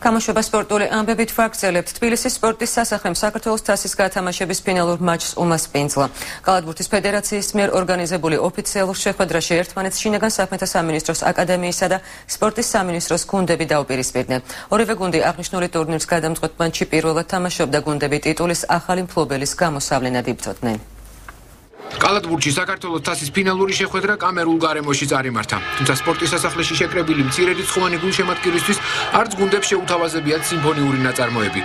გამოშვება სპორტული ამბებით ვაგრძელებთ. თბილისის სპორტის სასახლემ საქართველოს თასის გათამაშების ფინალურ მატჩს უმასპინძლა. კალათბურთის ფედერაციის მიერ ორგანიზებული ოფიციალურ შეხვედრაში ერთმანეთს შინაგან საქმეთა სამინისტროს აკადემიისა და სპორტის სამინისტროს გუნდები დაუპირისპირდნენ. ორივე გუნდი აღნიშნული ტურნირს გადამწყვეტ მატჩში პირველად თამაშობდა, გუნდები ტიტულის ახალი მფლობელის გამოსავლენად იბრძოდნენ. კალათბურთში საქართველოს თასის ფინალური შეხვედრა კამერულ გარემოში წარიმართა. თუმცა სპორტის სასახლეში შეკრებილი მცირერიცხოვანი გულშემატკივრისთვის არც გუნდებს შეუთავაზებიათ სიმფონიური ნაწარმოები.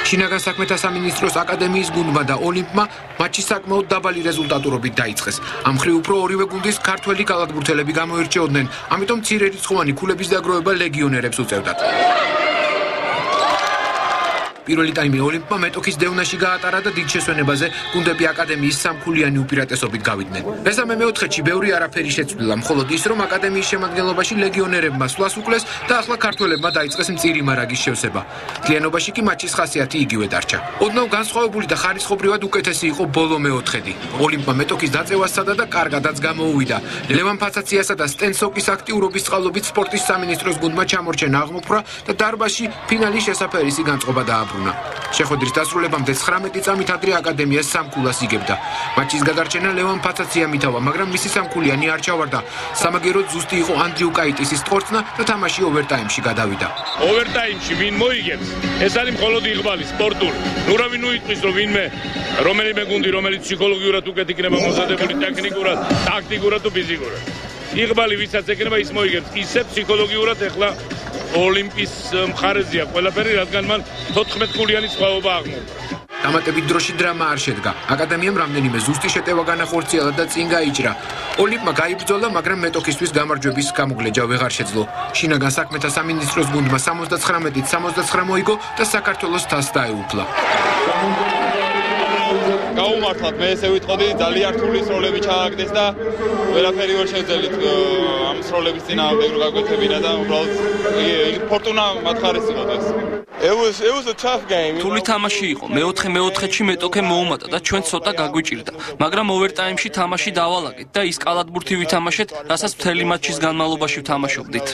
შინაგან საქმეთა სამინისტროს აკადემიის გუნდმა და ოლიმპმა მატჩი საკმაოდ დაბალი რეზულტატურობით დაიწყეს. ამ მხრივ უფრო ორივე გუნდის ქართველი კალათბურთელები გამოირჩეოდნენ, ამიტომ მცირერიცხოვანი ქულების დაგროვება ლეგიონერებს უწევდათ. პირველი ტაიმი ოლიმპმა მეტოქის დევნაში გაატარა და დიდ შესვენებაზე გუნდები აკადემიის სამქულიანი უპირატესობით გავიდნენ. მესამე მეოთხედში ბევრი არაფერი შეცვლილა, მხოლოდ ის, რომ აკადემიის შემადგენლობაში ლეგიონერებმა სვლას უკლეს და ახლა ქართველებმა დაიწყეს მწირი მარაგის შევსება. მთლიანობაში კი მატჩის ხასიათი იგივე დარჩა. ოდნავ განსხვავებული და ხარისხობრივად უკეთესი იყო ბოლო მეოთხედი. ოლიმპმა მეტოქის დაწევას სცადა და კარგადაც გამოუვიდა. ლევან ფაცაციასა და სტენ სოკის აქტიურობის წყალობით სპორტის სამინისტროს გუნდმა ჩამორჩენა აღმოფხვრა და დარბაზში ფინალის შესაფერისი განწყობა დააბრუნა. შეხვედრის დასრულებამდე 19 წამით ადრე აკადემიას სამქულას იგებდა. მატჩის გადარჩენა ლევან ფაცაციამ ითავა, მაგრამ მისი სამქულიანი არ ჩავარდა. სამაგეროდ ზუსტი იყო ანდრიუ კაიტისის ტყორწნა და თამაში ოვერტაიმში გადავიდა. ოვერტაიმში ვინ მოიგებს? ეს არის მხოლოდ იღბალი სპორტული. ნუ რა ვინ უიტყვის, რომ ვინმე რომელიმე გუნდი, რომელიც ფსიქოლოგიურად უკეთ იქნება მომზადებული ტექნიკურად, ტაქტიკურად თუ ფიზიკურად. იღბალი ვისაც ეკნება ის მოიგებს. ისე ფსიქოლოგიურად ეხლა ოლიმპის მხარეზეა ყველაფერი, რადგან მან 14 ქულიანი სხვაობა აღმოფხვრა. დამატებით დროში დრამა არ შედგა. აკადემიამ რამდენიმე ზუსტი შეტევა განახორციელა და წინ გაიჭრა. ოლიმპმა გაიბრძოლა, მაგრამ მეტოქისთვის გამარჯვების გამოგლეჯა ვეღარ შეძლო. შინაგან საქმეთა სამინისტროს გუნდმა 79-ით 69 მოიგო და საქართველოს თასს დაეუფლა. გაუმართლად, მე ესე ვიტყოდი, ძალიან რთული სროლები ჩააგდეს და ვერაფერი ვერ შევძელით ამ სროლების წინააღმდეგ რომ გაგვეცებინა და უბრალოდ ფორტუნა მათ ხარეს იყო ეს. რთული თამაში იყო. მეოთხედში მეტოქე მოუმატა და ჩვენ ცოტა გაგვიჭირდა, მაგრამ ოვერტაიმში თამაში დავალაგეთ და ის კალათბურთი ვითამაშეთ, რასაც მთელი მატჩის განმავლობაში ვთამაშობდით.